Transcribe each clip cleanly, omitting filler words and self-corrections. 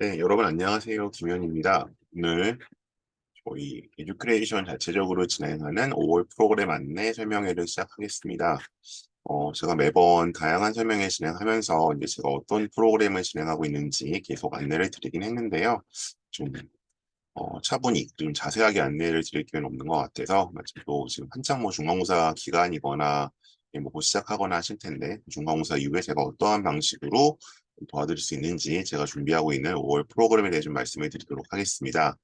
네, 여러분 안녕하세요. 김현입니다. 오늘 저희 에듀크레이션 자체적으로 진행하는 5월 프로그램 안내 설명회를 시작하겠습니다. 제가 매번 다양한 설명회 진행하면서 이제 제가 어떤 프로그램을 진행하고 있는지 계속 안내를 드리긴 했는데요. 좀 차분히 좀 자세하게 안내를 드릴 기회는 없는 것 같아서 마침 또 지금 한창 뭐 중간고사 기간이거나 뭐 곧 시작하거나 하실 텐데 중간고사 이후에 제가 어떠한 방식으로 도와드릴 수 있는지 제가 준비하고 있는 5월 프로그램에 대해 좀 말씀을 드리도록 하겠습니다.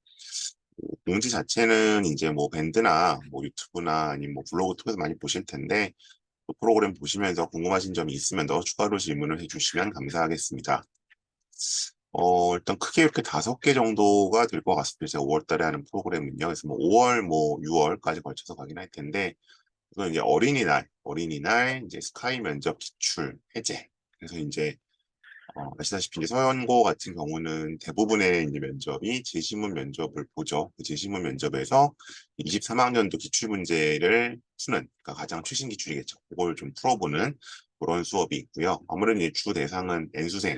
공지 자체는 이제 뭐 밴드나 뭐 유튜브나 아니면 뭐 블로그 통해서 많이 보실 텐데 또 프로그램 보시면서 궁금하신 점이 있으면 더 추가로 질문을 해주시면 감사하겠습니다. 일단 크게 이렇게 5개 정도가 될 것 같습니다. 제가 5월 달에 하는 프로그램은요. 그래서 뭐 5월, 뭐 6월까지 걸쳐서 가긴 할 텐데, 우선 이제 어린이날, 이제 스카이 면접 기출, 해제. 그래서 이제, 아시다시피 이제 서연고 같은 경우는 대부분의 이제 면접이 제시문 면접을 보죠. 그 제시문 면접에서 23학년도 기출 문제를 푸는, 그러니까 가장 최신 기출이겠죠. 그걸 좀 풀어보는 그런 수업이 있고요. 아무래도 이제 주 대상은 N수생,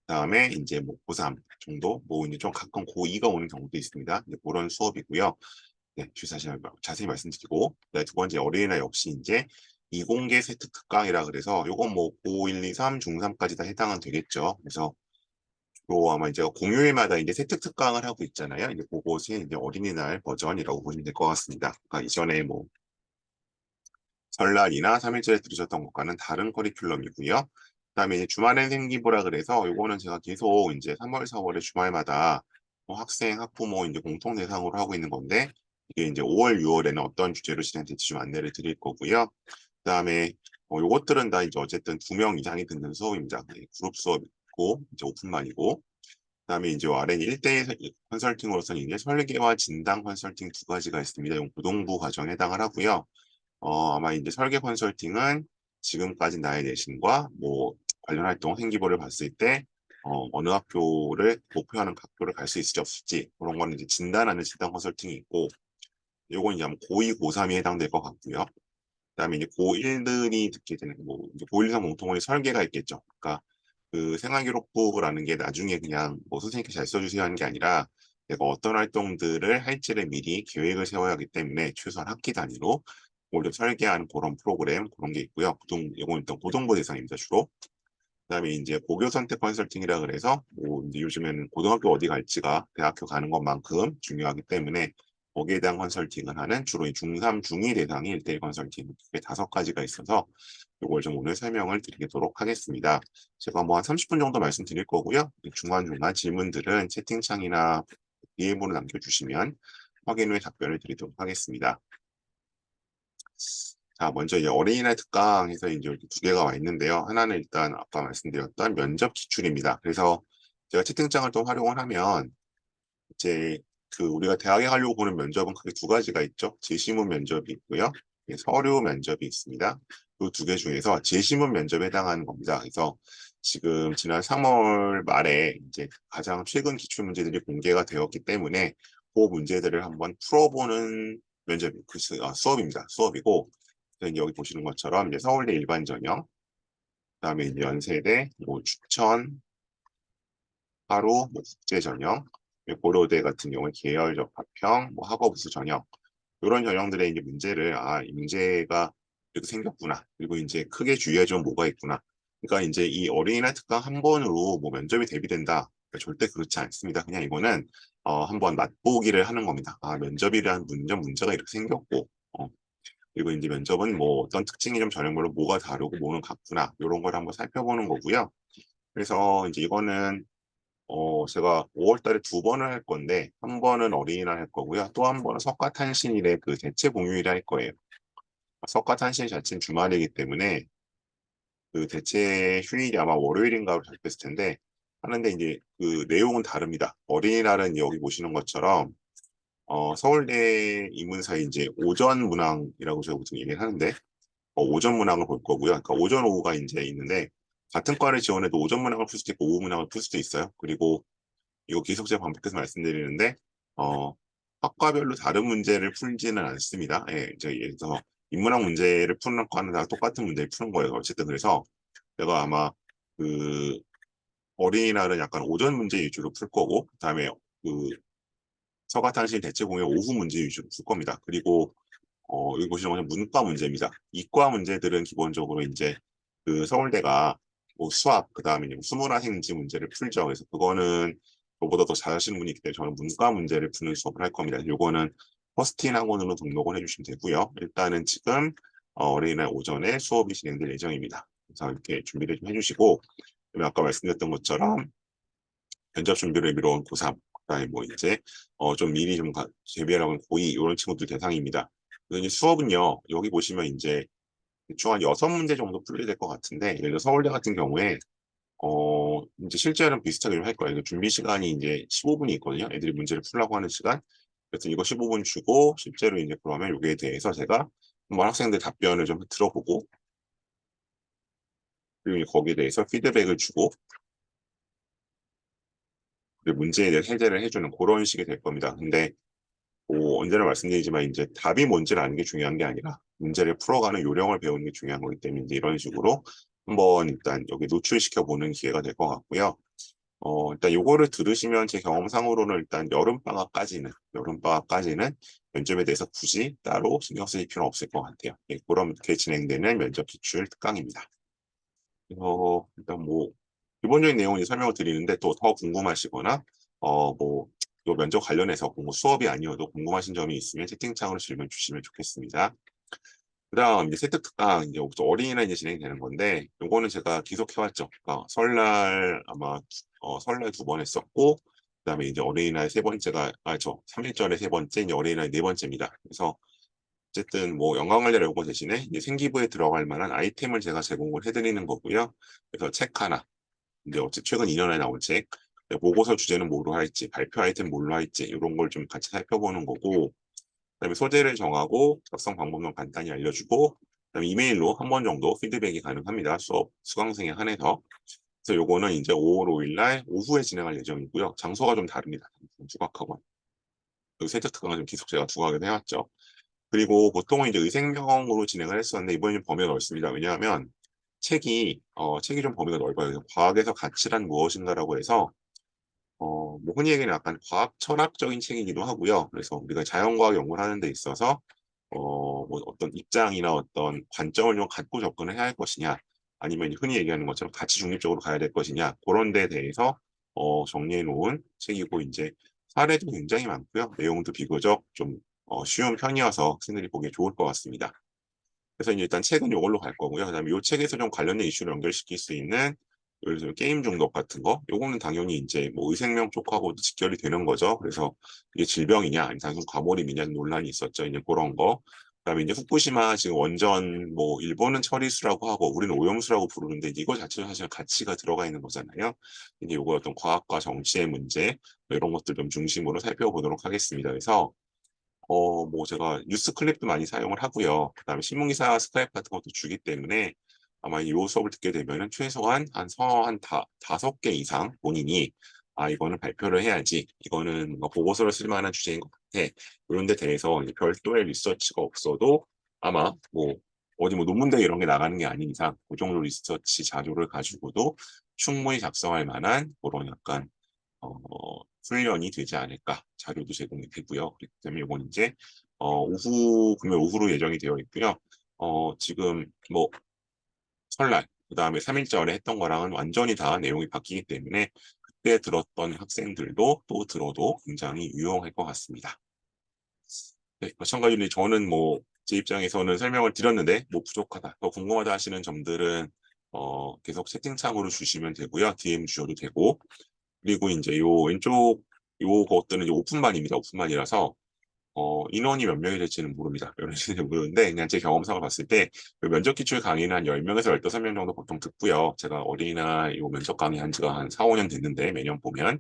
그다음에 이제 뭐 고3 정도, 뭐 이제 좀 가끔 고2가 오는 경우도 있습니다. 이제 그런 수업이고요. 네, 자세히 말씀드리고, 네, 두 번째 어린이날 역시 이제 이공계 세트 특강이라 그래서 요건 뭐 고1, 2, 3, 중3까지 다 해당은 되겠죠. 그래서 또 아마 이제 공휴일마다 이제 세트 특강을 하고 있잖아요. 이제 그것이 이제 어린이날 버전이라고 보시면 될 것 같습니다. 그러니까 이전에 뭐 설날이나 3일절에 들으셨던 것과는 다른 커리큘럼이고요. 그다음에 이제 주말엔 생기부라 그래서 요거는 제가 계속 이제 3월, 4월에 주말마다 뭐 학생, 학부모 이제 공통 대상으로 하고 있는 건데 이게 이제 5월, 6월에는 어떤 주제로 진행될지 좀 안내를 드릴 거고요. 그다음에 요것들은 다 이제 어쨌든 2명 이상이 듣는 수업입니다. 그룹 수업 있고 이제 오픈반이고 그다음에 이제 아래 1대1 컨설팅으로서는 이제 설계와 진단 컨설팅 두 가지가 있습니다. 이 고동부 과정에 해당을 하고요. 아마 이제 설계 컨설팅은 지금까지 나의 내신과 뭐 관련 활동 생기부를 봤을 때 어느 학교를 목표하는 학교를 갈 수 있을지 없을지 그런 거는 이제 진단하는 진단 컨설팅이 있고 요건 이제 아마 고2, 고3이 해당될 것 같고요. 그다음에 이제 고1들이 듣게 되는 뭐 이제 고1 이상 공통원의 설계가 있겠죠. 그러니까 그 생활기록부라는 게 나중에 그냥 뭐 선생님께 잘 써주세요 하는 게 아니라 내가 어떤 활동들을 할지를 미리 계획을 세워야 하기 때문에 최소한 학기 단위로 오히려 설계하는 그런 프로그램 그런 게 있고요. 이건 일단 고등부 대상입니다 주로. 그다음에 이제 고교 선택 컨설팅이라 그래서 뭐 이제 요즘에는 고등학교 어디 갈지가 대학교 가는 것만큼 중요하기 때문에 거기에 대한 컨설팅을 하는 주로 중3, 중2 대상이 1대1 컨설팅 이게 5가지가 있어서 이걸 좀 오늘 설명을 드리도록 하겠습니다. 제가 뭐 한 30분 정도 말씀드릴 거고요. 중간중간 질문들은 채팅창이나 DM으로 남겨주시면 확인 후에 답변을 드리도록 하겠습니다. 자, 먼저 이제 어린이날 특강에서 이제 이렇게 2개가 와 있는데요. 하나는 일단 아까 말씀드렸던 면접 기출입니다. 그래서 제가 채팅창을 좀 활용을 하면 이제 그 우리가 대학에 가려고 보는 면접은 크게 2가지가 있죠. 제시문 면접이 있고요. 서류 면접이 있습니다. 그 2개 중에서 제시문 면접에 해당하는 겁니다. 그래서 지금 지난 3월 말에 이제 가장 최근 기출 문제들이 공개가 되었기 때문에 그 문제들을 한번 풀어보는 수업입니다. 수업이고 여기 보시는 것처럼 이제 서울대 일반 전형, 그다음에 이제 연세대, 뭐 추천, 하루, 뭐 국제 전형, 고려대 같은 경우에 계열적 합평, 뭐 학업우수 전형 이런 전형들의 이제 문제를 이 문제가 이렇게 생겼구나. 그리고 이제 크게 주의할 점 뭐가 있구나. 그러니까 이제 이 어린이날 특강 한 번으로 뭐 면접이 대비된다. 그러니까 절대 그렇지 않습니다. 그냥 이거는 한번 맛보기를 하는 겁니다. 면접이라는 문제가 이렇게 생겼고 그리고 이제 면접은 뭐 어떤 특징이 좀 전형별로 뭐가 다르고 뭐는 같구나 이런 걸 한번 살펴보는 거고요. 그래서 이제 이거는 제가 5월 달에 2번을 할 건데 한 번은 어린이날 할 거고요. 또 한 번은 석가탄신일에 그 대체 공휴일에 할 거예요. 석가탄신일 자체는 주말이기 때문에 그 대체 휴일이 아마 월요일인가로 잡혔을 텐데 하는데 이제 그 내용은 다릅니다. 어린이날은 여기 보시는 것처럼 서울대 인문사에 이제 오전 문항이라고 제가 보통 얘기를 하는데 오전 문항을 볼 거고요. 그러니까 오전 오후가 이제 있는데 같은 과를 지원해도 오전 문항을 풀 수도 있고 오후 문항을 풀 수도 있어요. 그리고 이거 계속 제가 반복해서 말씀드리는데 학과별로 다른 문제를 풀지는 않습니다. 예, 예를 들어서 인문학 문제를 푸는 과는 다 똑같은 문제를 푸는 거예요. 어쨌든 그래서 제가 아마 그 어린이날은 약간 오전 문제 위주로 풀 거고, 그다음에 그 서가탕실 대체공의 오후 문제 위주로 풀 겁니다. 그리고 여기 보시는 것은 문과 문제입니다. 이과 문제들은 기본적으로 이제 그 서울대가 뭐 수학, 그다음에 이제 수문화생지 문제를 풀죠. 그래서 그거는 저보다 더 잘하시는 분이 있기 때문에 저는 문과 문제를 푸는 수업을 할 겁니다. 요거는 퍼스틴 학원으로 등록을 해주시면 되고요. 일단은 지금 어린이날 오전에 수업이 진행될 예정입니다. 그래서 이렇게 준비를 좀 해주시고, 그다음에 아까 말씀드렸던 것처럼 면접 준비를 미뤄온 고3, 그다음에 뭐 이제 좀 미리 좀 대비하라고 하는 고2 이런 친구들 대상입니다. 그래서 이제 수업은요, 여기 보시면 이제 대충 한 6문제 정도 풀게 될 것 같은데, 예를 들어 서울대 같은 경우에 이제 실제로는 비슷하게 좀 할 거예요. 준비 시간이 이제 15분이 있거든요. 애들이 문제를 풀라고 하는 시간. 그래서 이거 15분 주고 실제로 이제 그러면 여기에 대해서 제가 한번 학생들 답변을 좀 들어보고, 그리고 거기에 대해서 피드백을 주고, 그리고 문제에 대해 해결을 해주는 그런 식이 될 겁니다. 근데 언제나 말씀드리지만 이제 답이 뭔지를 아는 게 중요한 게 아니라 문제를 풀어가는 요령을 배우는 게 중요한 거기 때문에 이제 이런 식으로 한번 일단 여기 노출시켜 보는 기회가 될 것 같고요. 일단 요거를 들으시면 제 경험상으로는 일단 여름방학까지는 면접에 대해서 굳이 따로 신경 쓰실 필요는 없을 것 같아요. 예, 그렇게 진행되는 면접 기출 특강입니다. 일단 뭐 기본적인 내용을 설명을 드리는데 또 더 궁금하시거나 뭐 요 면접 관련해서 뭐 수업이 아니어도 궁금하신 점이 있으면 채팅창으로 질문 주시면 좋겠습니다. 그다음 이제 세특 특강 이제 어린이날 이제 진행이 되는 건데 요거는 제가 계속 해왔죠. 그러니까 설날 아마 설날 2번 했었고 그다음에 이제 어린이날 3번째가 3일절에 3번째 이제 어린이날 4번째입니다. 그래서 어쨌든 뭐 연관관련 요거 대신에 이제 생기부에 들어갈 만한 아이템을 제가 제공을 해드리는 거고요. 그래서 책 하나, 근데 어째 최근 2년에 나온 책, 보고서 주제는 뭐로 할지, 발표 아이템 뭘로 할지 이런 걸 좀 같이 살펴보는 거고, 그다음에 소재를 정하고 작성 방법만 간단히 알려주고, 그다음에 이메일로 한 번 정도 피드백이 가능합니다. 수업 수강생에 한해서. 그래서 요거는 이제 5월 5일 날 오후에 진행할 예정이고요. 장소가 좀 다릅니다. 두각학원. 그 세트 특강은 좀 계속 제가 두각을 해왔죠. 그리고 보통은 이제 의생명으로 진행을 했었는데 이번에는 범위가 넓습니다. 왜냐하면 책이 좀 범위가 넓어요. 과학에서 가치란 무엇인가라고 해서 뭐 흔히 얘기하는 약간 과학 철학적인 책이기도 하고요. 그래서 우리가 자연과학 연구를 하는 데 있어서 뭐 어떤 입장이나 어떤 관점을 좀 갖고 접근을 해야 할 것이냐, 아니면 흔히 얘기하는 것처럼 가치 중립적으로 가야 될 것이냐, 그런 데 대해서 정리해 놓은 책이고 이제 사례도 굉장히 많고요. 내용도 비교적 좀 쉬운 편이어서 학생들이 보기에 좋을 것 같습니다. 그래서 이제 일단 책은 이걸로 갈 거고요. 그다음에 이 책에서 좀 관련된 이슈를 연결시킬 수 있는 예를 들어 게임 중독 같은 거, 요거는 당연히 이제 뭐 의생명 쪽하고도 직결이 되는 거죠. 그래서 이게 질병이냐, 아니면 단순 과몰입이냐 논란이 있었죠. 이제 그런 거. 그다음에 이제 후쿠시마 지금 원전 뭐 일본은 처리수라고 하고 우리는 오염수라고 부르는데 이거 자체가 사실 가치가 들어가 있는 거잖아요. 이제 요거 어떤 과학과 정치의 문제 뭐 이런 것들 좀 중심으로 살펴보도록 하겠습니다. 그래서 뭐 제가 뉴스 클립도 많이 사용을 하고요. 그다음에 신문기사 스크랩 같은 것도 주기 때문에 아마 이 수업을 듣게 되면은 최소한 다섯 개 이상 본인이 이거는 발표를 해야지. 이거는 뭔가 보고서를 쓸 만한 주제인 것 같아. 이런 데 대해서 이제 별도의 리서치가 없어도 아마 뭐 어디 뭐 논문대 이런 게 나가는 게 아닌 이상 그 정도 리서치 자료를 가지고도 충분히 작성할 만한 그런 약간 어, 훈련이 되지 않을까. 자료도 제공이 되고요. 그렇기 때문에 이건 이제 금요일 오후로 예정이 되어 있고요. 지금 뭐 설날, 그다음에 3일절에 했던 거랑은 완전히 다 내용이 바뀌기 때문에 그때 들었던 학생들도 또 들어도 굉장히 유용할 것 같습니다. 네, 마찬가지로 저는 뭐 제 입장에서는 설명을 드렸는데 뭐 부족하다, 더 궁금하다 하시는 점들은 계속 채팅창으로 주시면 되고요. DM 주셔도 되고, 그리고 이제 요 왼쪽 요 것들은 이제 오픈반입니다. 오픈반이라서 인원이 몇 명이 될지는 모릅니다. 몇 명이 될지는 모르는데 그냥 제 경험상을 봤을 때그 면접 기출 강의는 한 10명에서 15명 정도 보통 듣고요. 제가 어린이날 요 면접 강의 한 지가 한 4, 5년 됐는데 매년 보면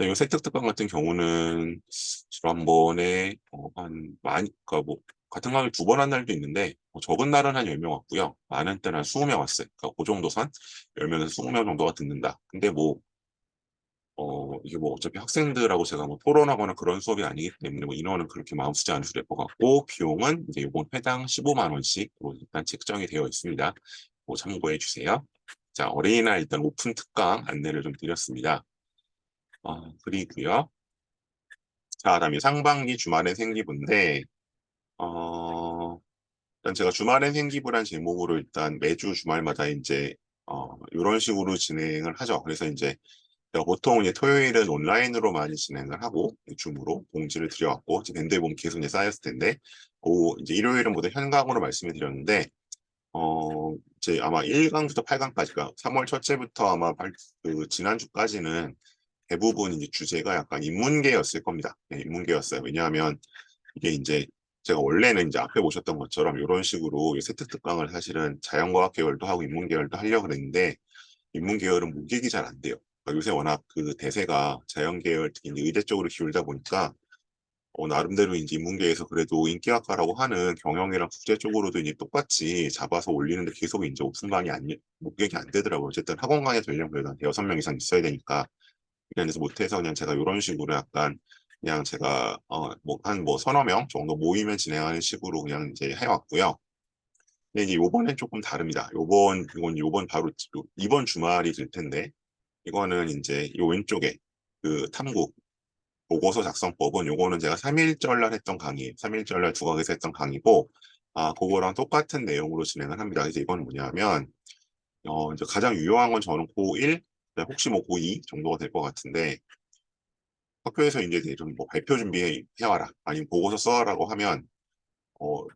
요 세특특강 같은 경우는 지난번에 한 많이 그러니까 뭐 같은 강의 2번 한 날도 있는데 적은 날은 한 10명 왔고요. 많은 때는 한 20명 왔어요. 그러니까 그 정도 선 10명에서 20명 정도가 듣는다. 근데 뭐 이게 뭐 어차피 학생들하고 제가 뭐 토론하거나 그런 수업이 아니기 때문에 뭐 인원은 그렇게 마음 쓰지 않으셔도 될 것 같고, 비용은 이제 이번 회당 15만 원씩으로 일단 책정이 되어 있습니다. 뭐 참고해 주세요. 자, 어린이날 일단 오픈 특강 안내를 좀 드렸습니다. 그리고요. 자, 다음에 상반기 주말엔 생기부인데, 어, 일단 제가 주말엔 생기부란 제목으로 일단 매주 주말마다 이제, 이런 식으로 진행을 하죠. 그래서 이제 제가 보통 이제 토요일은 온라인으로 많이 진행을 하고, 줌으로 공지를 드려왔고, 이제 밴드에 보면 계속 이제 쌓였을 텐데, 이제 일요일은 모두 현강으로 말씀을 드렸는데, 이제 아마 1강부터 8강까지가 3월 첫째부터 아마 지난주까지는 대부분 이제 주제가 약간 인문계였을 겁니다. 네, 인문계였어요. 왜냐하면 이게 이제 제가 원래는 이제 앞에 보셨던 것처럼 이런 식으로 세트 특강을 사실은 자연과학 계열도 하고 인문 계열도 하려고 그랬는데 인문 계열은 문객이 잘 안 돼요. 그러니까 요새 워낙 그 대세가 자연 계열 특히 이제 의대 쪽으로 기울다 보니까 나름대로 이제 인문계에서 그래도 인기학과라고 하는 경영이랑 국제 쪽으로도 이제 똑같이 잡아서 올리는데 계속 이제 오픈방이 안, 목객이 안 되더라고요. 어쨌든 학원 강의 되려면 그래도 한 6명 이상 있어야 되니까. 그래서 못해서 그냥 제가 이런 식으로 약간 그냥 제가 뭐 한 뭐 서너 명 정도 모이면 진행하는 식으로 그냥 이제 해왔고요. 근데 이제 요번엔 조금 다릅니다. 이건 바로 이번 주말이 될 텐데 이거는 이제 요 왼쪽에 그 탐구 보고서 작성법은 요거는 제가 3일절 날 했던 강의예요. 3일절 날 두각에서 했던 강의고 그거랑 똑같은 내용으로 진행을 합니다. 그래서 이건 뭐냐면 이제 가장 유용한 건 저는 고1, 혹시 뭐 고2 정도가 될 것 같은데 학교에서 이제 좀 뭐 발표 준비해 와라 아니면 보고서 써라라고 하면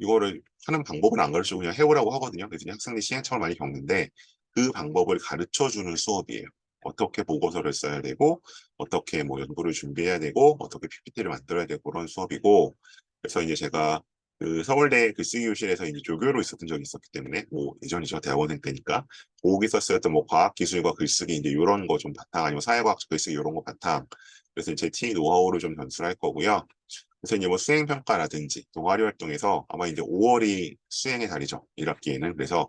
이거를 하는 방법은 안 가르치고 그냥 해오라고 하거든요. 그래서 학생들이 시행착오를 많이 겪는데 그 방법을 가르쳐 주는 수업이에요. 어떻게 보고서를 써야 되고 어떻게 뭐 연구를 준비해야 되고 어떻게 PPT를 만들어야 되고 그런 수업이고 그래서 이제 제가 그 서울대 글쓰기 교실에서 이제 조교로 있었던 적이 있었기 때문에 뭐 예전에 저 대학원생 때니까 거기서 쓰였던 뭐 과학 기술과 글쓰기 이제 이런 거 좀 바탕 아니면 사회과학 글쓰기 이런 거 바탕 그래서 제 T 노하우를 좀 전수할 거고요. 그래서 이제 뭐 수행 평가라든지 동아리 활동에서 아마 이제 5월이 수행의 달이죠. 1학기에는 그래서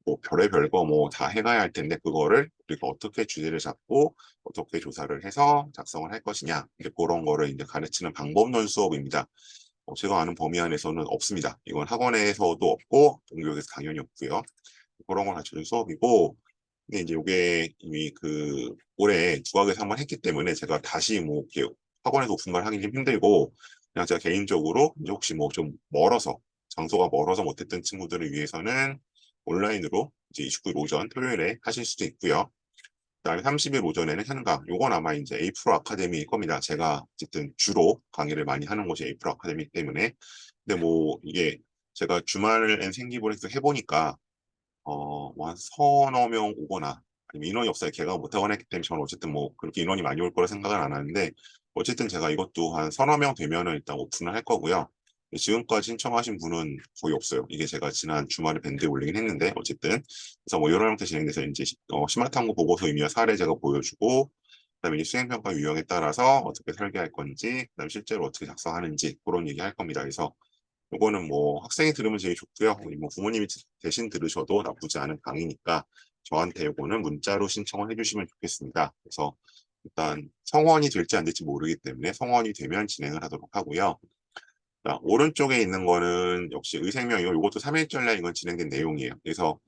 뭐 별의별 거 뭐 다 해가야 할 텐데 그거를 우리가 어떻게 주제를 잡고 어떻게 조사를 해서 작성을 할 것이냐 이제 그런 거를 이제 가르치는 방법론 수업입니다. 제가 아는 범위 안에서는 없습니다. 이건 학원에서도 없고 동교육에서 당연히 없고요. 그런 걸 가르치는 수업이고 근데 이제 이게 이미 그 올해 국악에서 한번 했기 때문에 제가 다시 뭐 이렇게 학원에서 오픈말 하기 좀 힘들고 그냥 제가 개인적으로 이제 혹시 뭐 좀 멀어서 장소가 멀어서 못했던 친구들을 위해서는 온라인으로 이제 29일 오전 토요일에 하실 수도 있고요. 그다음에 30일 오전에는 현강. 요건 아마 이제 에이프로 아카데미일 겁니다. 제가 어쨌든 주로 강의를 많이 하는 곳이 에이프로 아카데미이기 때문에. 근데 뭐 이게 제가 주말엔 생기부를 해보니까 뭐한 서너 명 오거나 아니면 인원이 없어요. 개가 못하거나 했기 때문에 저는 어쨌든 뭐 그렇게 인원이 많이 올 거라 생각은 안 하는데 어쨌든 제가 이것도 한 서너 명 되면은 일단 오픈을 할 거고요. 지금까지 신청하신 분은 거의 없어요. 이게 제가 지난 주말에 밴드에 올리긴 했는데 어쨌든 그래서 뭐 여러 형태 진행돼서 이제 심화탐구 보고서 의미와 사례 제가 보여주고 그다음에 이제 수행평가 유형에 따라서 어떻게 설계할 건지 그다음에 실제로 어떻게 작성하는지 그런 얘기 할 겁니다. 그래서 이거는 뭐 학생이 들으면 제일 좋고요. 뭐 부모님이 대신 들으셔도 나쁘지 않은 강의니까 저한테 이거는 문자로 신청을 해주시면 좋겠습니다. 그래서 일단 성원이 될지 안 될지 모르기 때문에 성원이 되면 진행을 하도록 하고요. 자, 오른쪽에 있는 거는 역시 의생명이고 이것도 3일절에 이건 진행된 내용이에요. 그래서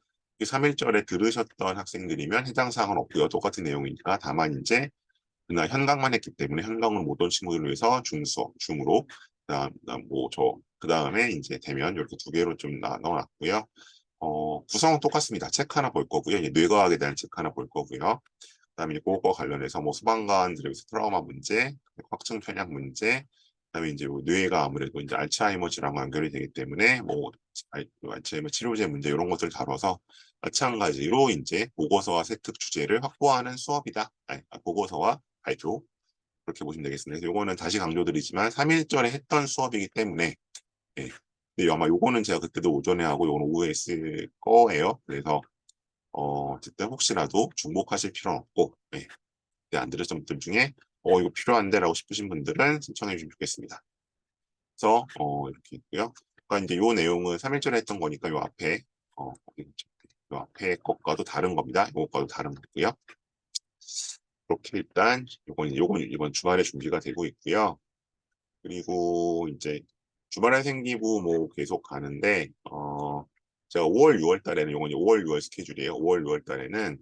3일절에 들으셨던 학생들이면 해당 사항은 없고요. 똑같은 내용이니까 다만 이제 그날 현강만 했기 때문에 현강을 못 온 친구들을 위해서 중수업, 줌으로 그다음 뭐저 그다음에 이제 대면 이렇게 두 개로 좀 넣어놨고요. 구성은 똑같습니다. 책 하나 볼 거고요. 이제 뇌과학에 대한 책 하나 볼 거고요. 그다음에 그것과 관련해서 뭐 소방관들에서 트라우마 문제, 확증 편향 문제, 그다음에 이제 뭐 뇌가 아무래도 이제 알츠하이머 질환과 연결이 되기 때문에 뭐 알츠하이머 치료제 문제 이런 것들을 다뤄서 마찬가지로 이제 보고서와 세특 주제를 확보하는 수업이다. 보고서와 발표 그렇게 보시면 되겠습니다. 그래서 요거는 다시 강조드리지만 3일절에 했던 수업이기 때문에 예. 근데 아마 요거는 제가 그때도 오전에 하고 요거는 오후에 했을 거예요. 그래서 어쨌든 혹시라도 중복하실 필요는 없고 예. 안 들으신 분들 중에 이거 필요한데 라고 싶으신 분들은 신청해 주시면 좋겠습니다. 그래서 이렇게 있고요. 그러니까 이제 요 내용은 3일절에 했던 거니까 요 앞에 것과도 다른 겁니다. 요것과도 다른 거고요. 그렇게 일단 요건 이번 주말에 준비가 되고 있고요. 그리고 이제 주말에 생기부 뭐 계속 가는데 제가 5월, 6월 달에는 요건 5월, 6월 스케줄이에요. 5월, 6월 달에는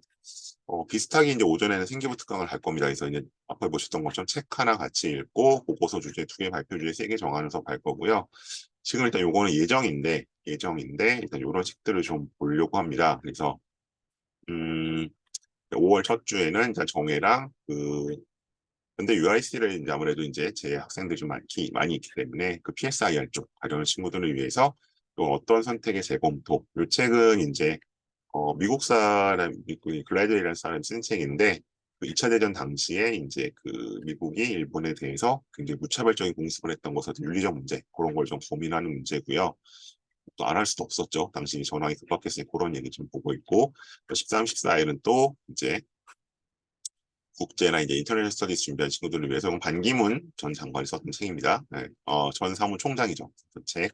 비슷하게 이제 오전에는 생기부 특강을 할 겁니다. 그래서 이제 앞에 보셨던 것처럼 책 하나 같이 읽고 보고서 주제 2개, 발표 주제 3개 정하면서 갈 거고요. 지금 일단 요거는 예정인데 일단 이런 책들을 좀 보려고 합니다. 그래서 5월 첫 주에는 이제 정혜랑 근데 UIC를 이제 아무래도 이제 제 학생들이 좀 많이 있기 때문에 그 PSIR 쪽 가려는 친구들을 위해서 또 어떤 선택의 재검토. 이 책은 이제 미국 사람, 글라이더이라는 사람이 쓴 책인데, 그 2차 대전 당시에 이제 그 미국이 일본에 대해서 굉장히 무차별적인 공습을 했던 것에 대한 윤리적 문제, 그런 걸 좀 고민하는 문제고요. 또 안 할 수도 없었죠. 당시 전황이 급박했으니 그런 얘기 좀 보고 있고, 13, 14일은 또 이제 국제나 이제 인터내셔널 스터디스 준비한 친구들을 위해서 반기문 전 장관이 썼던 책입니다. 네, 전 사무총장이죠. 그 책.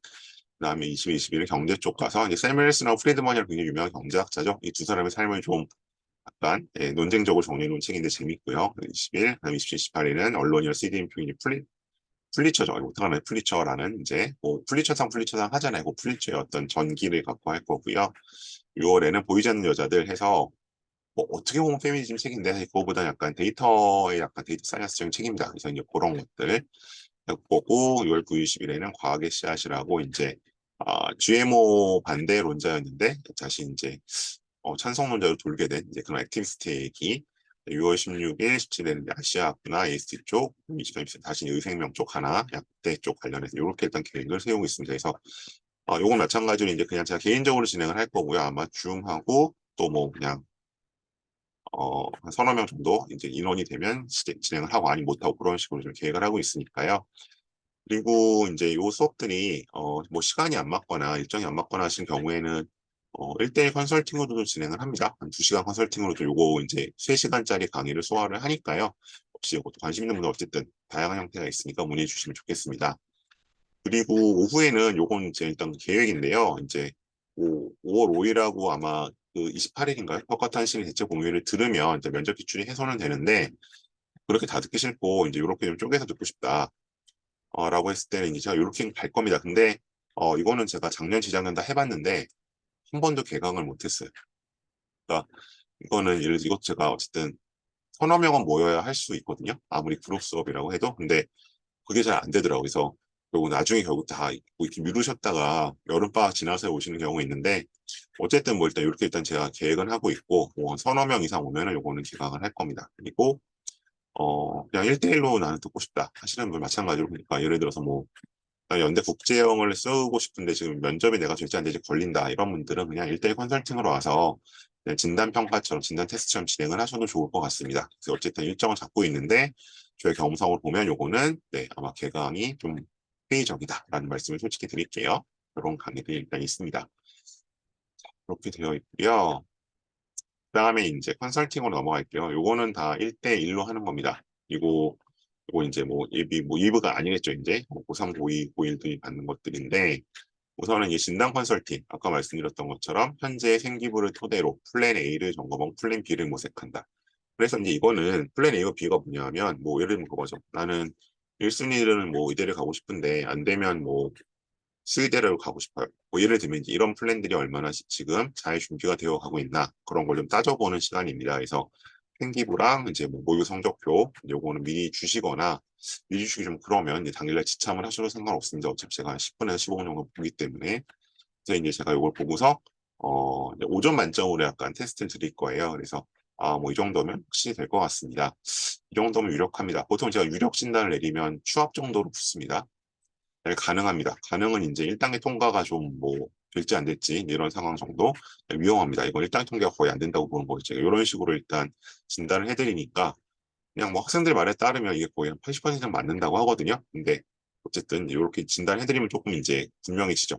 그다음에 20, 21일 경제 쪽 가서 이제 세밀슨하고 프리드먼이라는 굉장히 유명한 경제학자죠. 이 두 사람의 삶을 좀 약간 논쟁적으로 정리해 놓은 책인데 재밌고요. 20일, 그다음에 27, 28일은 언론이나 CDM 표현이 플리처죠. 어떡하나요? 플리처라는 이제 뭐 플리처상 하잖아요. 그 플리처의 어떤 전기를 갖고 할 거고요. 6월에는 보이지 않는 여자들 해서 뭐 어떻게 보면 페미니즘 책인데 그거보다 약간 데이터의 약간 데이터 사이언스적인 책입니다. 그래서 이제 그런 것들 보고 6월 9일 10일에는 과학의 씨앗이라고 이제 GMO 반대론자였는데 다시 이제 찬성론자로 돌게 된 이제 그런 액티비스트의 얘기. 6월 16일, 17일은 아시아학부나 AST 쪽, 23일 다시 의생명 쪽 하나, 약대 쪽 관련해서 이렇게 일단 계획을 세우고 있습니다. 그래서 요건 마찬가지로 이제 그냥 제가 개인적으로 진행을 할 거고요. 아마 줌하고 또 뭐 그냥 한 서너 명 정도 이제 인원이 되면 진행을 하고 아니 못하고 그런 식으로 좀 계획을 하고 있으니까요. 그리고 이제 요 수업들이 뭐 시간이 안 맞거나 일정이 안 맞거나 하신 경우에는 1대1 컨설팅으로도 진행을 합니다. 한 2시간 컨설팅으로도 요거 이제 3시간짜리 강의를 소화를 하니까요. 혹시 이것도 관심 있는 분들 어쨌든 다양한 형태가 있으니까 문의해 주시면 좋겠습니다. 그리고 오후에는 요건 이제 일단 계획인데요. 이제 5월 5일하고 아마 그 28일인가요? 쿼커탄신의 대체 공유를 들으면 이제 면접 기출이 해소는 되는데 그렇게 다 듣기 싫고 이제 이렇게 좀 쪼개서 듣고 싶다. 라고 했을 때는 이제 제가 이렇게 갈 겁니다. 근데 이거는 제가 작년, 재작년 다 해봤는데 한 번도 개강을 못했어요. 그러니까 이거는 예를 들어 이것 제가 어쨌든 서너 명은 모여야 할 수 있거든요. 아무리 그룹 수업이라고 해도. 근데 그게 잘 안 되더라고요. 그래서 결국 나중에 결국 다 이렇게 미루셨다가 여름방학 지나서 오시는 경우가 있는데 어쨌든 뭐 일단 제가 계획은 하고 있고 뭐 서너 명 이상 오면은 요거는 개강을 할 겁니다. 그리고 그냥 1대1로 나는 듣고 싶다 하시는 분 마찬가지로 보니까 예를 들어서 뭐 연대 국제형을 쓰고 싶은데 지금 면접이 내가 될지 안 될지 걸린다 이런 분들은 그냥 1대1 컨설팅으로 와서 진단평가처럼 진단 테스트처럼 진행을 하셔도 좋을 것 같습니다. 그래서 어쨌든 일정을 잡고 있는데 저의 경험상으로 보면 요거는 아마 개강이 좀 회의적이다라는 말씀을 솔직히 드릴게요. 이런 강의들이 일단 있습니다. 그렇게 되어 있고요. 그다음에 이제 컨설팅으로 넘어갈게요. 요거는 다 1대1로 하는 겁니다. 그리고 요거 이제 뭐 예비 뭐 2부가 아니겠죠. 이제 고3, 고2, 고1들이 받는 것들인데 우선은 이 진단 컨설팅 아까 말씀드렸던 것처럼 현재 생기부를 토대로 플랜 A를 점검하고 플랜 B를 모색한다. 그래서 이제 이거는 플랜 A와 B가 뭐냐면 뭐 예를 들면 그거죠. 나는 1순위는 뭐 의대를 가고 싶은데 안 되면 뭐 수의대를 가고 싶어요. 뭐 예를 들면 이제 이런 플랜들이 얼마나 지금 잘 준비가 되어 가고 있나 그런 걸 좀 따져보는 시간입니다. 그래서 생기부랑 이제 뭐 모의 성적표 요거는 미리 주시기 좀 그러면 이제 당일날 지참을 하셔도 상관없습니다. 어차피 제가 한 10분에서 15분 정도 보기 때문에 그래서 이제 제가 이걸 보고서 이제 5점 만점으로 약간 테스트를 드릴 거예요. 그래서 뭐 이 정도면 확실히 될 것 같습니다. 이 정도면 유력합니다. 보통 제가 유력 진단을 내리면 추합 정도로 붙습니다. 네, 가능합니다. 가능은 이제 1단계 통과가 좀 뭐 될지 안 될지 이런 상황 정도 위험합니다. 이건 1단계 통과가 거의 안 된다고 보는 거죠. 이런 식으로 일단 진단을 해드리니까 그냥 뭐 학생들 말에 따르면 이게 거의 한 80% 이상 맞는다고 하거든요. 근데 어쨌든 이렇게 진단해드리면 조금 이제 분명해지죠.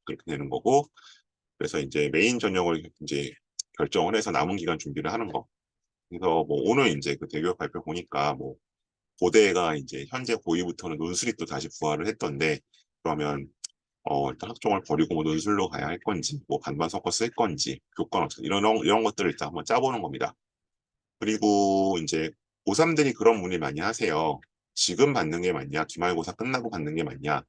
그렇게 되는 거고 그래서 이제 메인 전형을 이제 결정을 해서 남은 기간 준비를 하는 거. 그래서 뭐 오늘 이제 그 대교육 발표 보니까 뭐 고대가 이제 현재 고2부터는 논술이 또 다시 부활을 했던데 그러면 일단 학종을 버리고 뭐 논술로 가야 할 건지 뭐 반반 섞어 쓸 건지 교권 어떻게 이런 것들을 일단 한번 짜보는 겁니다. 그리고 이제 고3들이 그런 문의 많이 하세요. 지금 받는 게 맞냐? 기말고사 끝나고 받는 게 맞냐?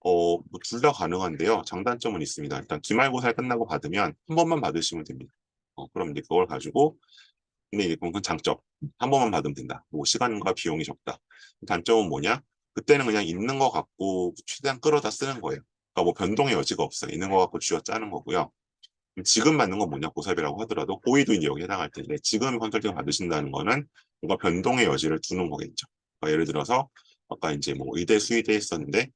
뭐둘 다 가능한데요. 장단점은 있습니다. 일단 기말고사 끝나고 받으면 한 번만 받으시면 됩니다. 그럼 이제 그걸 가지고 근데 이제 그건 장점. 한 번만 받으면 된다. 뭐 시간과 비용이 적다. 단점은 뭐냐? 그때는 그냥 있는 거 갖고 최대한 끌어다 쓰는 거예요. 그러니까 뭐 변동의 여지가 없어요. 있는 거 갖고 쥐어 짜는 거고요. 지금 받는 건 뭐냐? 고사비라고 하더라도 고의도 이제 여기 해당할 텐데 지금 컨설팅 받으신다는 거는 뭔가 변동의 여지를 두는 거겠죠. 그러니까 예를 들어서 아까 이제 뭐 의대 수의대 했었는데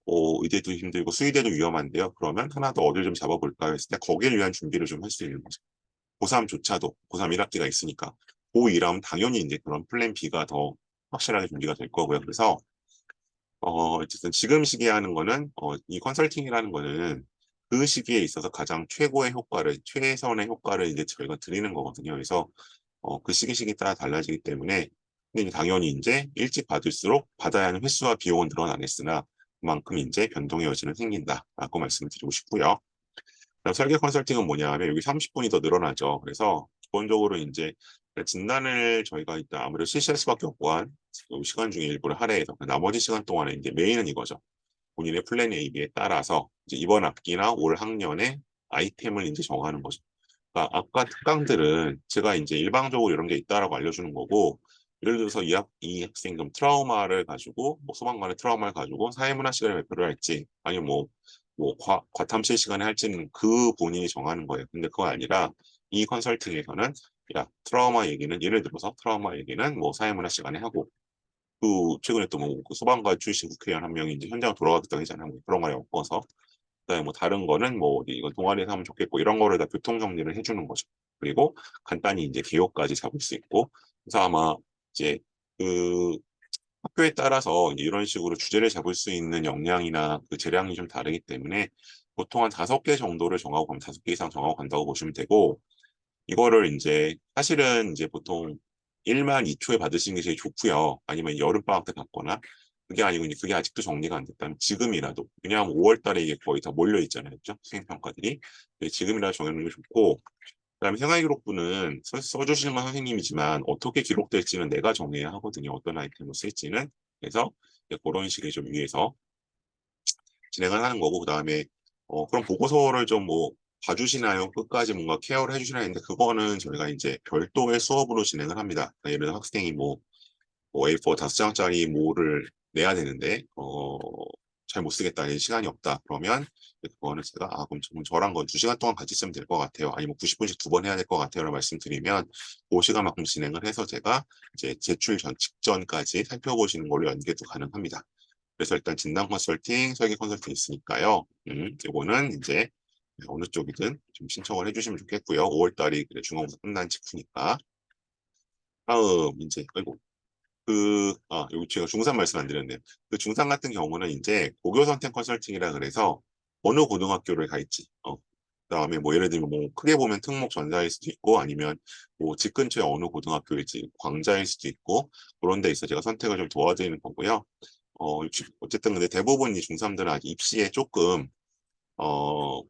의대도 힘들고 수의대도 위험한데요. 그러면 하나 더 어딜 좀 잡아볼까 했을 때 거기에 위한 준비를 좀 할 수 있는 거죠. 고3조차도 고3 1학기가 있으니까 고2라면 당연히 이제 그런 플랜 B가 더 확실하게 준비가 될 거고요. 그래서 어쨌든 지금 시기에 하는 거는 이 컨설팅이라는 거는 그 시기에 있어서 가장 최고의 효과를 최선의 효과를 이제 저희가 드리는 거거든요. 그래서 그 시기 따라 달라지기 때문에 근데 당연히 이제 일찍 받을수록 받아야 하는 횟수와 비용은 늘어나겠으나 그만큼 이제 변동의 여지는 생긴다라고 말씀을 드리고 싶고요. 그다음 설계 컨설팅은 뭐냐면 여기 30분이 더 늘어나죠. 그래서 기본적으로 이제 진단을 저희가 일단 아무래도 실시할 수밖에 없고 한 시간 중에 일부를 할애해서 나머지 시간 동안에 이제 메인은 이거죠. 본인의 플랜 A에 따라서 이제 이번 학기나 올 학년에 아이템을 이제 정하는 거죠. 그러니까 아까 특강들은 제가 이제 일방적으로 이런 게 있다라고 알려주는 거고, 예를 들어서 이 학생 좀 트라우마를 가지고, 뭐 소방관의 트라우마를 가지고 사회문화 시간에 발표를 할지, 아니면 뭐 과탐실 시간에 할지는 그 본인이 정하는 거예요. 근데 그거 아니라 이 컨설팅에서는 야, 트라우마 얘기는 예를 들어서 트라우마 얘기는 뭐 사회문화 시간에 하고, 그 최근에 또 뭐 소방관 출신 국회의원 한 명이 이제 현장 돌아가겠다고 했잖아요. 뭐 그런 거에 엮어서. 그다음에 뭐 다른 거는 뭐 어디 이거 동아리에서 하면 좋겠고 이런 거를 다 교통 정리를 해주는 거죠. 그리고 간단히 이제 개요까지 잡을 수 있고 그래서 아마 이제 그 학교에 따라서 이제 이런 식으로 주제를 잡을 수 있는 역량이나 그 재량이 좀 다르기 때문에 보통 한 5개 정도를 정하고 가면 5개 이상 정하고 간다고 보시면 되고 이거를 이제 사실은 이제 보통 1만 2초에 받으시는 게 제일 좋고요. 아니면 여름방학 때 받거나 그게 아니고 이제 그게 아직도 정리가 안 됐다면 지금이라도 왜냐하면 5월 달에 이게 거의 다 몰려 있잖아요. 그죠? 수행평가들이. 지금이라도 정해놓는 게 좋고 그다음에 생활기록부는 써주시는 건 선생님이지만 어떻게 기록될지는 내가 정해야 하거든요. 어떤 아이템을 쓸지는. 그래서 그런 식의 좀 위해서 진행을 하는 거고 그다음에 그럼 보고서를 좀 뭐 봐주시나요? 끝까지 뭔가 케어를 해주시나요? 했는데 그거는 저희가 이제 별도의 수업으로 진행을 합니다. 그러니까 예를 들어 학생이 뭐 A4 5장짜리 뭐를 내야 되는데 잘 못 쓰겠다, 시간이 없다. 그러면 그거는 제가 그럼 저랑 건 2시간 동안 같이 쓰면 될 것 같아요. 아니면 90분씩 2번 해야 될 것 같아요. 라고 말씀드리면 그 시간만큼 진행을 해서 제가 이제 제출 전 직전까지 살펴보시는 걸로 연계도 가능합니다. 그래서 일단 진단 컨설팅, 설계 컨설팅 있으니까요. 이거는 이제 어느 쪽이든 좀 신청을 해주시면 좋겠고요. 5월달이 중간고사 끝난 직후니까. 다음 이제 아이고 여기 제가 중3 말씀 안 드렸네요. 그 중3 같은 경우는 이제 고교 선택 컨설팅이라 그래서 어느 고등학교를 갈지, 그다음에 뭐 예를 들면 뭐 크게 보면 특목 전자일 수도 있고 아니면 뭐 집 근처에 어느 고등학교일지 광자일 수도 있고 그런 데 있어 제가 선택을 좀 도와드리는 거고요. 어쨌든 근데 대부분 이 중3들은 아직 입시에 조금 어,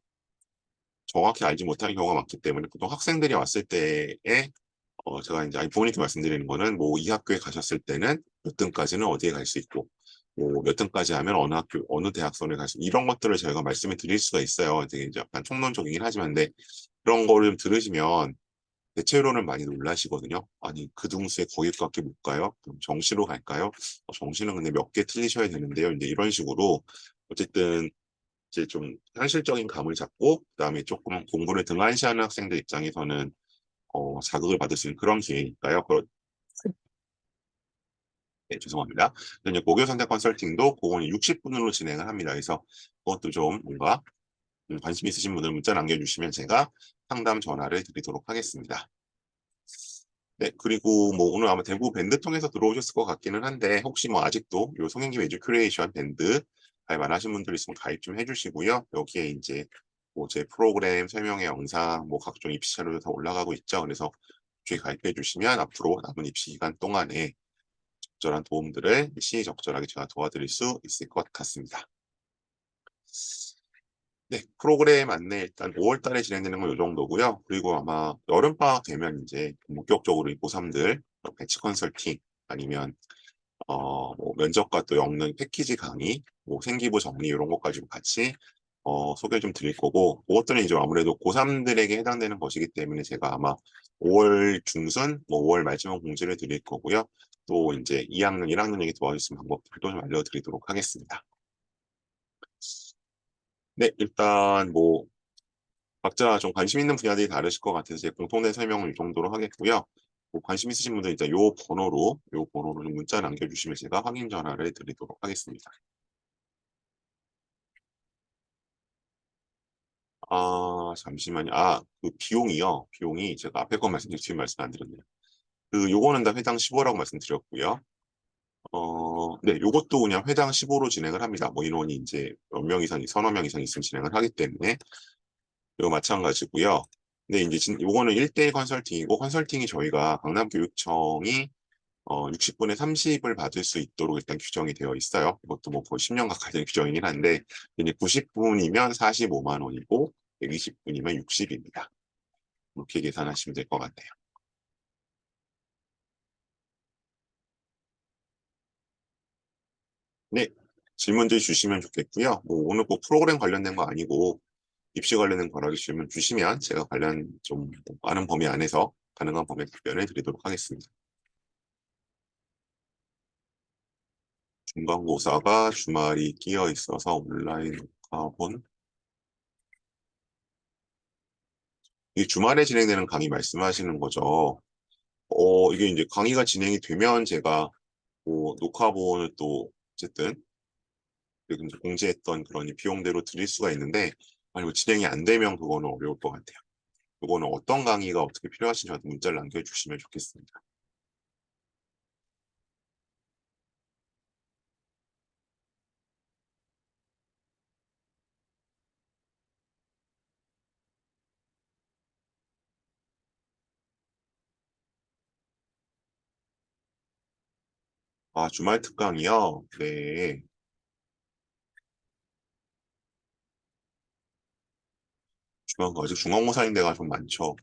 정확히 알지 못하는 경우가 많기 때문에 보통 학생들이 왔을 때에 제가 이제 부모님께 말씀드리는 거는 뭐 이 학교에 가셨을 때는 몇 등까지는 어디에 갈 수 있고 뭐 몇 등까지 하면 어느 학교 어느 대학선에 갈 수 이런 것들을 저희가 말씀을 드릴 수가 있어요. 되게 이제 약간 총론적이긴 하지만 근데 그런 거를 들으시면 대체로는 많이 놀라시거든요. 아니 그 등수에 거기밖에 못 가요? 그럼 정시로 갈까요? 정시는 근데 몇 개 틀리셔야 되는데요. 이제 이런 식으로 어쨌든 이제 좀 현실적인 감을 잡고 그다음에 조금 공부를 등한시하는 학생들 입장에서는 자극을 받을 수 있는 그런 기회니까요. 네, 죄송합니다. 이제 고교 선택 컨설팅도 그거는 60분으로 진행을 합니다. 그래서 그것도 좀 뭔가 관심 있으신 분들 문자 남겨주시면 제가 상담 전화를 드리도록 하겠습니다. 네, 그리고 뭐 오늘 아마 대부분 밴드 통해서 들어오셨을 것 같기는 한데 혹시 뭐 아직도 요 송영기 매주 큐레이션 밴드 가입 안 하신 분들 있으면 가입 좀 해주시고요. 여기에 이제 뭐 제 프로그램 설명의 영상, 뭐 각종 입시 자료도 다 올라가고 있죠. 그래서 저희 가입해 주시면 앞으로 남은 입시 기간 동안에 적절한 도움들을 시의적절하게 제가 도와드릴 수 있을 것 같습니다. 네, 프로그램 안내 일단 5월 달에 진행되는 건 이 정도고요. 그리고 아마 여름방학 되면 이제 본격적으로 이 고3들 배치 컨설팅 아니면 뭐 면접과 또 엮는 패키지 강의, 뭐 생기부 정리 이런 것까지 같이 소개를 좀 드릴 거고, 그것들은 이제 아무래도 고3들에게 해당되는 것이기 때문에 제가 아마 5월 중순, 뭐 5월 말쯤 공지를 드릴 거고요. 또 이제 2학년, 1학년에게 도와줄 수 있는 방법들도 좀 알려드리도록 하겠습니다. 네, 일단 뭐 각자 좀 관심 있는 분야들이 다르실 것 같아서 제 공통된 설명을 이 정도로 하겠고요. 뭐 관심 있으신 분들 일단 요 번호로 좀 문자 남겨주시면 제가 확인 전화를 드리도록 하겠습니다. 잠시만요. 그 비용이요. 비용이 제가 앞에 거 말씀드렸 지금 말씀 안 드렸네요. 요거는 다 회당 15라고 말씀드렸고요. 네, 요것도 그냥 회당 15로 진행을 합니다. 뭐 인원이 이제 몇 명 이상, 서너 명 이상 있으면 진행을 하기 때문에 이거 마찬가지고요. 근데 이제 요거는 1대1 컨설팅이고 컨설팅이 저희가 강남교육청이 60분에 30을 받을 수 있도록 일단 규정이 되어 있어요. 이것도 뭐 거의 10년 가까이 된 규정이긴 한데 이제 90분이면 45만 원이고 120분이면 60입니다. 이렇게 계산하시면 될 것 같아요. 네, 질문들 주시면 좋겠고요. 뭐 오늘 꼭 프로그램 관련된 거 아니고 입시 관련된 거라고 질문 주시면 제가 관련 좀 많은 범위 안에서 가능한 범위에 답변을 드리도록 하겠습니다. 중간고사가 주말이 끼어 있어서 온라인 녹화본 이 주말에 진행되는 강의 말씀하시는 거죠. 이게 이제 강의가 진행이 되면 제가 뭐 녹화본을 또 어쨌든 지금 이제 공지했던 그런 비용대로 드릴 수가 있는데 만약 진행이 안 되면 그거는 어려울 것 같아요. 그거는 어떤 강의가 어떻게 필요하신지 저한테 문자를 남겨주시면 좋겠습니다. 주말 특강이요? 네. 아직 중간고사인데가 좀 많죠.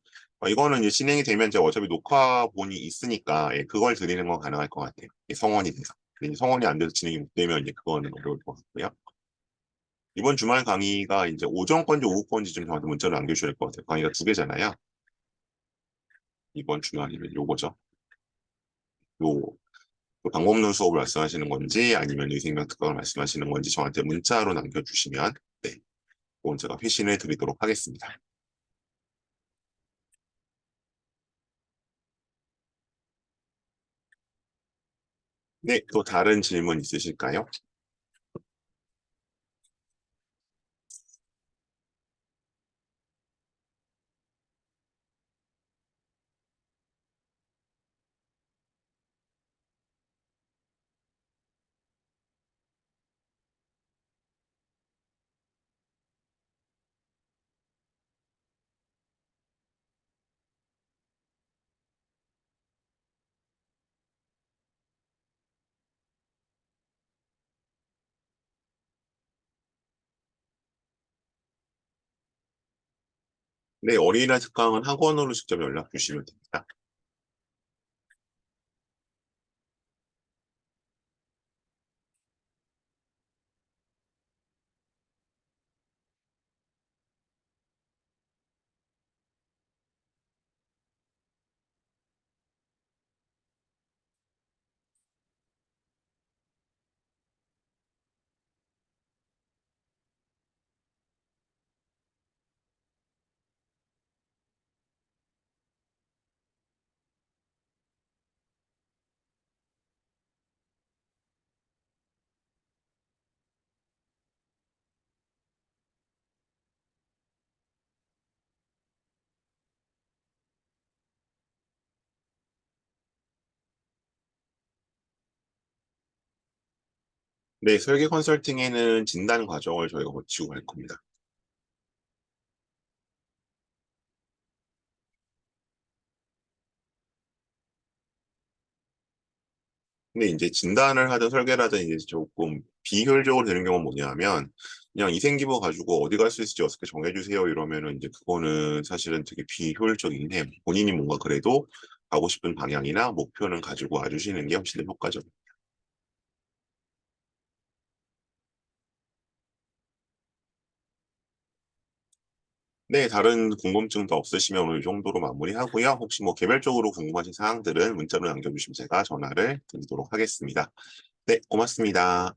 이거는 이제 진행이 되면 이제 어차피 녹화본이 있으니까 예, 그걸 드리는 건 가능할 것 같아요. 성원이 돼서. 근데 이제 성원이 안 돼서 진행이 못 되면 이제 그거는 어려울 것 같고요. 이번 주말 강의가 이제 오전 건지 오후 건지 좀 저한테 문자로 남겨주셔야 될 것 같아요. 강의가 두 개잖아요. 이번 주말이면 요거죠. 요, 방법 없는 수업을 말씀하시는 건지 아니면 위생명 특강을 말씀하시는 건지 저한테 문자로 남겨주시면 네, 그건 제가 회신을 드리도록 하겠습니다. 네, 또 다른 질문 있으실까요? 네, 어린이날 특강은 학원으로 직접 연락 주시면 됩니다. 네, 설계 컨설팅에는 진단 과정을 저희가 거치고 갈 겁니다. 근데 이제 진단을 하든 설계를 하든 이제 조금 비효율적으로 되는 경우는 뭐냐면 그냥 이생기버 가지고 어디 갈 수 있을지 어떻게 정해주세요 이러면은 이제 그거는 사실은 되게 비효율적이긴 해요. 본인이 뭔가 그래도 가고 싶은 방향이나 목표는 가지고 와주시는 게 훨씬 더 효과적이에요. 네, 다른 궁금증도 없으시면 오늘 이 정도로 마무리하고요. 혹시 뭐 개별적으로 궁금하신 사항들은 문자로 남겨주시면 제가 전화를 드리도록 하겠습니다. 네, 고맙습니다.